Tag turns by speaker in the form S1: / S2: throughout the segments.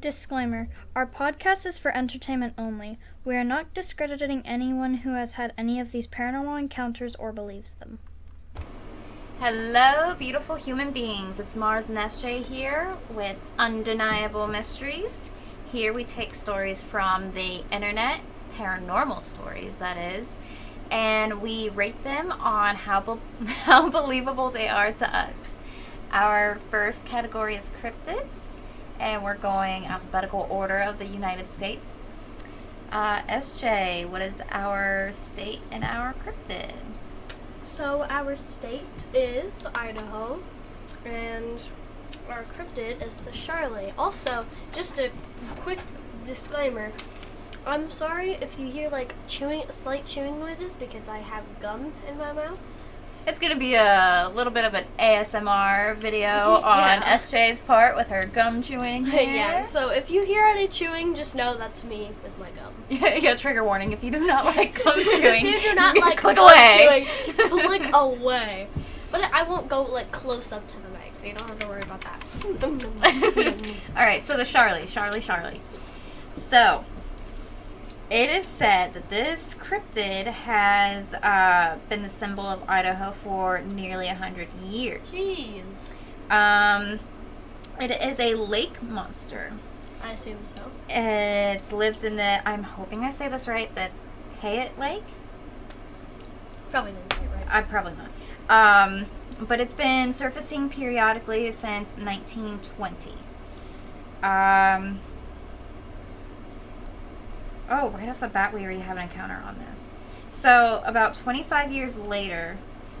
S1: Disclaimer: our podcast is for entertainment only. We are not discrediting anyone who has had any of these paranormal encounters or believes them.
S2: Hello, beautiful human beings. It's Mars and SJ here with Undeniable Mysteries. Here we take stories from the internet, paranormal stories that is, and we rate them on how believable they are to us. Our first category is cryptids, and we're going alphabetical order of the United States. SJ, what is our state and our cryptid?
S3: So our state is Idaho, and our cryptid is the Sharlie. Also, just a quick disclaimer, I'm sorry if you hear like slight chewing noises because I have gum in my mouth.
S2: It's going to be a little bit of an ASMR video on SJ's part with her gum chewing here.
S3: Yeah, so if you hear any chewing, just know that's me with my gum.
S2: Yeah, trigger warning. If you do not like gum chewing,
S3: if you do not like
S2: click
S3: gum
S2: away.
S3: chewing, click away. But I won't go like close up to the mic, so you don't have to worry about that.
S2: Alright, so the Sharlie. So, it is said that this cryptid has been the symbol of Idaho for nearly 100 years.
S3: Jeez.
S2: It is a lake monster.
S3: I assume so.
S2: It's lived in the, I'm hoping I say this right, the Payette Lake?
S3: Probably didn't say it right.
S2: Probably not. But it's been surfacing periodically since 1920. Oh, right off the bat, we already have an encounter on this. So, about 25 years later,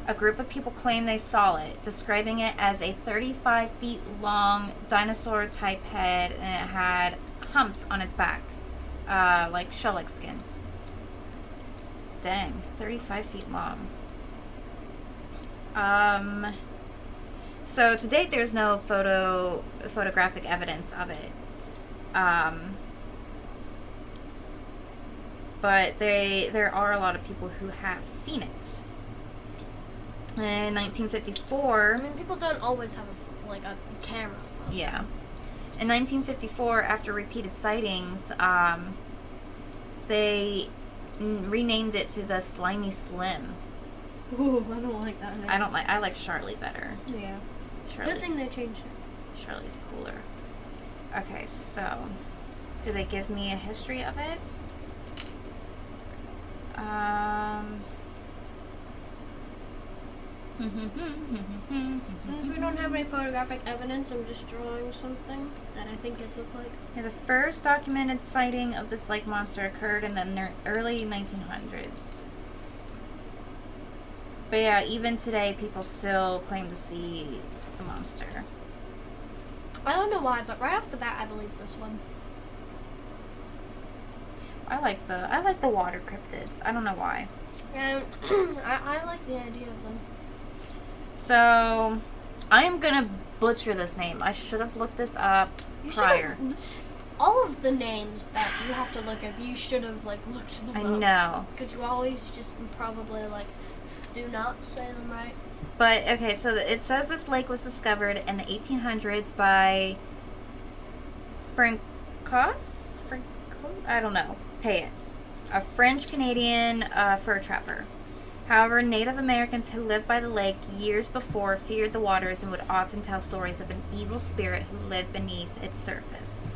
S2: a group of people claim they saw it, describing it as a 35 feet long dinosaur-type head, and it had humps on its back, like shell-like skin. Dang, 35 feet long. So, to date, there's no photographic evidence of it. But there are a lot of people who have seen it. In 1954...
S3: I mean, people don't always have a camera.
S2: Yeah. In 1954, after repeated sightings, they renamed it to the Slimy Slim.
S3: Ooh, I don't like that name.
S2: I like Sharlie better.
S3: Yeah.
S2: Charlie's,
S3: Good thing they changed it.
S2: Charlie's cooler. Okay, so... do they give me a history of it?
S3: Since we don't have any photographic evidence, I'm just drawing something that I think it looked like.
S2: Yeah, the first documented sighting of this lake monster occurred in the early 1900s. But yeah, even today, people still claim to see the monster.
S3: I don't know why, but right off the bat, I believe this one.
S2: I like the water cryptids. I don't know why.
S3: And I like the idea of them.
S2: So, I am gonna butcher this name. I should have looked this up prior.
S3: All of the names that you have to look up, you should have looked them up.
S2: I know.
S3: Because you always just probably do not say them right.
S2: But okay, so it says this lake was discovered in the 1800s by I don't know. Payette, a French-Canadian fur trapper. However, Native Americans who lived by the lake years before feared the waters and would often tell stories of an evil spirit who lived beneath its surface.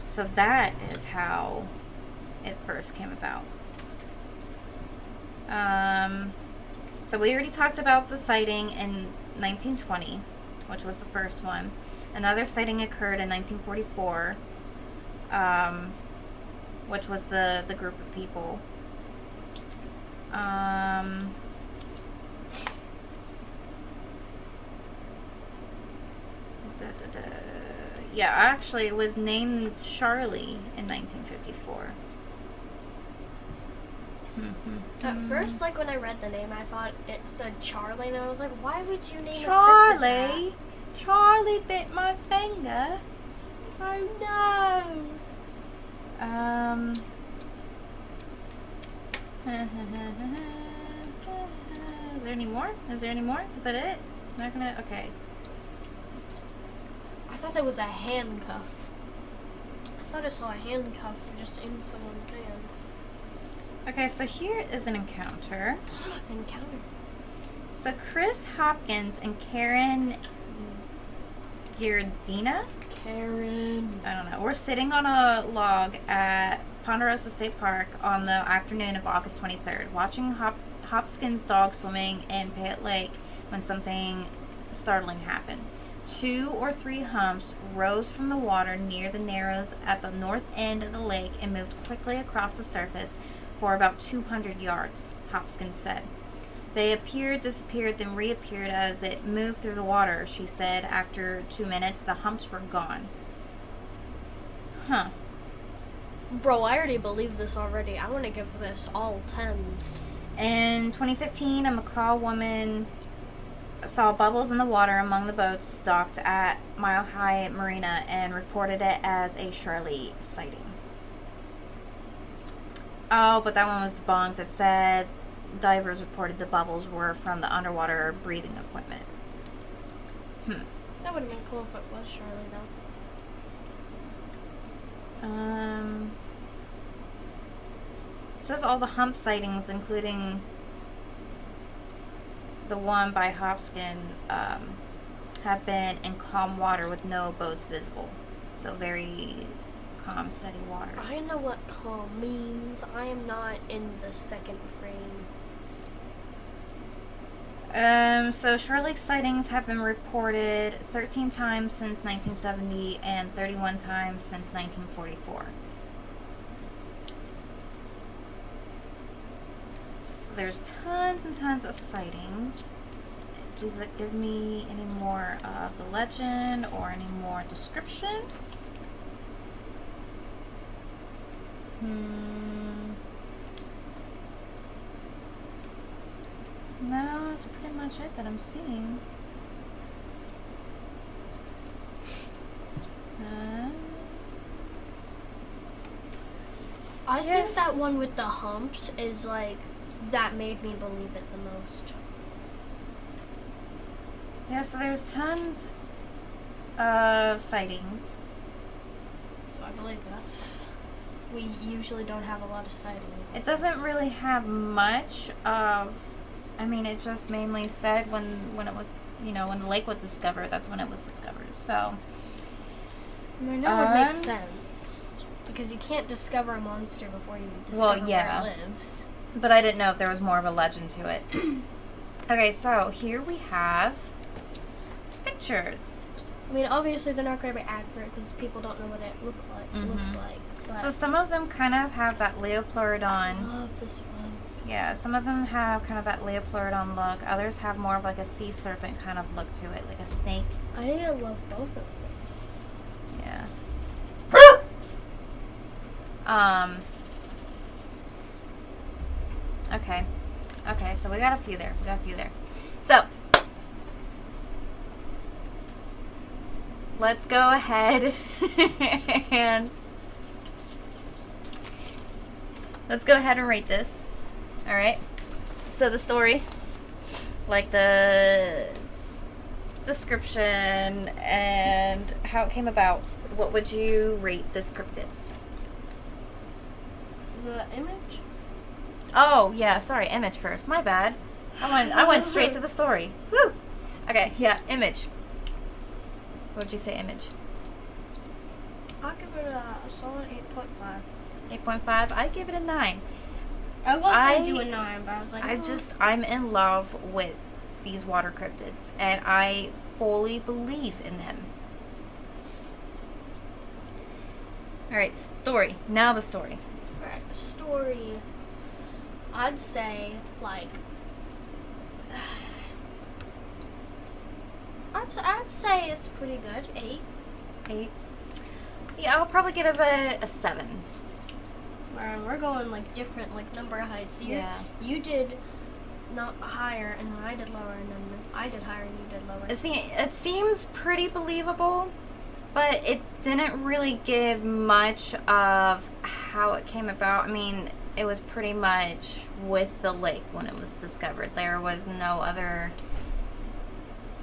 S2: So that is how it first came about. So we already talked about the sighting in 1920, which was the first one. Another sighting occurred in 1944. Which was the group of people. Yeah, actually, it was named Sharlie in 1954.
S3: At first, when I read the name, I thought it said Charlie, and I was like, why would you name
S2: Charlie?
S3: it
S2: Charlie bit my finger.
S3: Oh no!
S2: Is there any more? Is that it? Not gonna. Okay.
S3: I thought that was a handcuff. thought I saw a handcuff just in someone's hand.
S2: Okay, so here is an encounter.
S3: Encounter.
S2: So Chris Hopkins and Karen Giardina,
S3: Karen.
S2: I don't know, we're sitting on a log at Ponderosa State Park on the afternoon of August 23rd, watching Hopkins' dog swimming in Pitt Lake when something startling happened. 2 or 3 humps rose from the water near the narrows at the north end of the lake and moved quickly across the surface for about 200 yards, Hopkins said. They appeared, disappeared, then reappeared as it moved through the water, she said. After 2 minutes, the humps were gone. Huh.
S3: Bro, I already believe this already. I want to give this all 10s.
S2: In 2015, a Macaw woman saw bubbles in the water among the boats docked at Mile High Marina and reported it as a Sharlie sighting. Oh, but that one was debunked. It said divers reported the bubbles were from the underwater breathing equipment.
S3: That would have been cool if it was Sharlie, though.
S2: It says all the hump sightings, including the one by Hopkins, have been in calm water with no boats visible. So very calm, steady water.
S3: I know what calm means. I am not in the second grade.
S2: So Sharlie sightings have been reported 13 times since 1970 and 31 times since 1944. So there's tons and tons of sightings. Does it give me any more of the legend or any more description? No, that's pretty much it that I'm seeing.
S3: I think that one with the humps is like, that made me believe it the most.
S2: Yeah, so there's tons of sightings.
S3: So I believe that's... We usually don't have a lot of sightings.
S2: It doesn't really have much of... I mean, it just mainly said when it was, when the lake was discovered, that's when it was discovered. So,
S3: I mean, that would make sense. Because you can't discover a monster before you discover where it lives.
S2: But I didn't know if there was more of a legend to it. Okay, so here we have pictures.
S3: I mean, obviously they're not going to be accurate because people don't know what it looks like. But
S2: So some of them kind of have that Leopleurodon.
S3: I love this one.
S2: Yeah, some of them have kind of that Leopleurodon look. Others have more of like a sea serpent kind of look to it, like a snake.
S3: I love both of those.
S2: Yeah. Okay, so we got a few there. So, let's go ahead and rate this. All right. So the story, like the description and how it came about, what would you rate this cryptid?
S3: The image?
S2: Oh, yeah, sorry, image first. My bad. I went straight to the story. Woo! Okay, yeah, image. What would you say, image?
S3: I'll give it a solid 8.5.
S2: 8.5? I'd give it a 9.
S3: I was going to do a 9, but I was like...
S2: I'm in love with these water cryptids, and I fully believe in them. Alright, story. Now the story.
S3: Alright, the story... I'd say, like... I'd say it's pretty good. 8.
S2: 8. Yeah, I'll probably give it a 7.
S3: We're going, like, different, like, number heights. You did not higher, and then I did lower, and then I did higher, and you did lower.
S2: It seems pretty believable, but it didn't really give much of how it came about. I mean, it was pretty much with the lake when it was discovered. There was no other...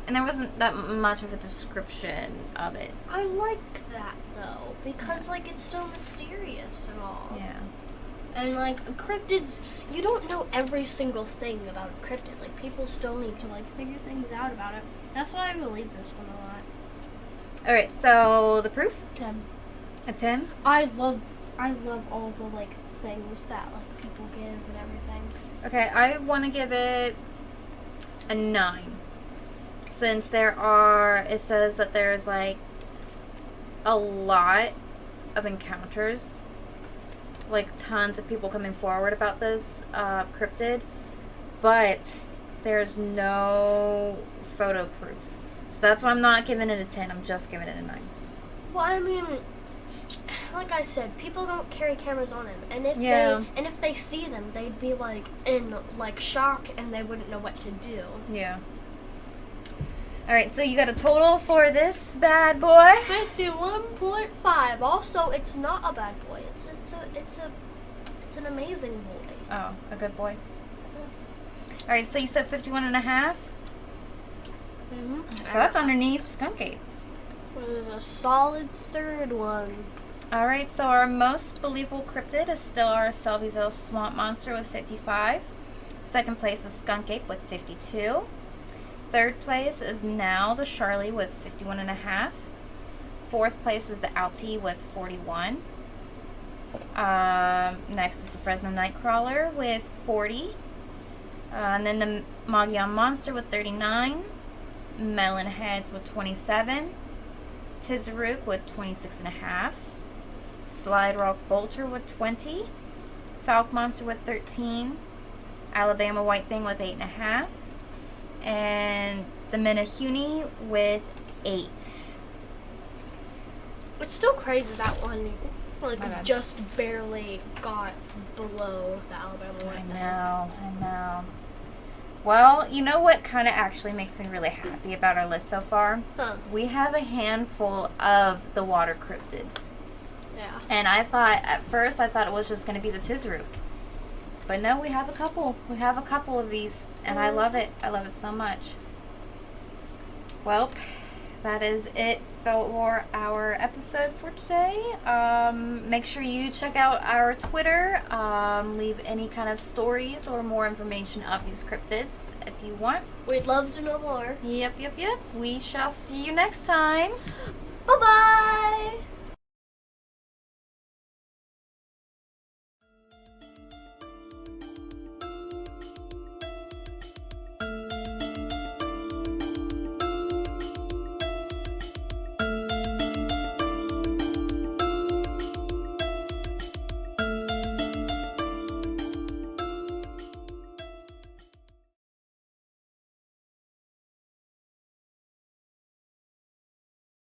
S2: And there wasn't that much of a description of it.
S3: I like that, though. because like it's still mysterious and all.
S2: Yeah.
S3: And like cryptids, you don't know every single thing about a cryptid. Like people still need to like figure things out about it. That's why I believe this one a lot.
S2: All right. So the proof.
S3: 10.
S2: A 10.
S3: I love all the like things that like people give and everything.
S2: Okay. I want to give it a 9. Since it says that there's like a lot of encounters, like tons of people coming forward about this cryptid, but there's no photo proof. So that's why I'm not giving it a 10. I'm just giving it a 9.
S3: Well, I mean, like I said, people don't carry cameras on him, and if if they see them, they'd be like in like shock, and they wouldn't know what to do.
S2: Yeah. All right, so you got a total for this bad boy.
S3: 51.5. Also, it's not a bad boy. It's an amazing boy.
S2: Oh, a good boy. All right, so you said 51 and a half.
S3: Mm-hmm.
S2: So that's underneath Skunk Ape.
S3: It is a solid third one.
S2: All right, so our most believable cryptid is still our Selbyville Swamp Monster with 55. Second place is Skunk Ape with 52. Third place is now the Sharlie with 51 and a half. Fourth place is the Alti with 41. Next is the Fresno Nightcrawler with 40. And then the Mogollon Monster with 39. Melon Heads with 27. Tizaruk with 26 and a half. Slide Rock Vulture with 20. Falk Monster with 13. Alabama White Thing with 8.5. And the Menehune with 8.
S3: It's still crazy that one
S2: My bad.
S3: just barely got below the Alabama
S2: I
S3: White.
S2: know. Well, you know what kind of actually makes me really happy about our list so far?
S3: Huh.
S2: We have a handful of the water cryptids.
S3: Yeah.
S2: And at first I thought it was just going to be the Tizaruk. But no, we have a couple. We have a couple of these, and I love it. I love it so much. Well, that is it for our episode for today. Make sure you check out our Twitter. Leave any kind of stories or more information of these cryptids if you want.
S3: We'd love to know more.
S2: Yep. We shall see you next time.
S3: Bye-bye!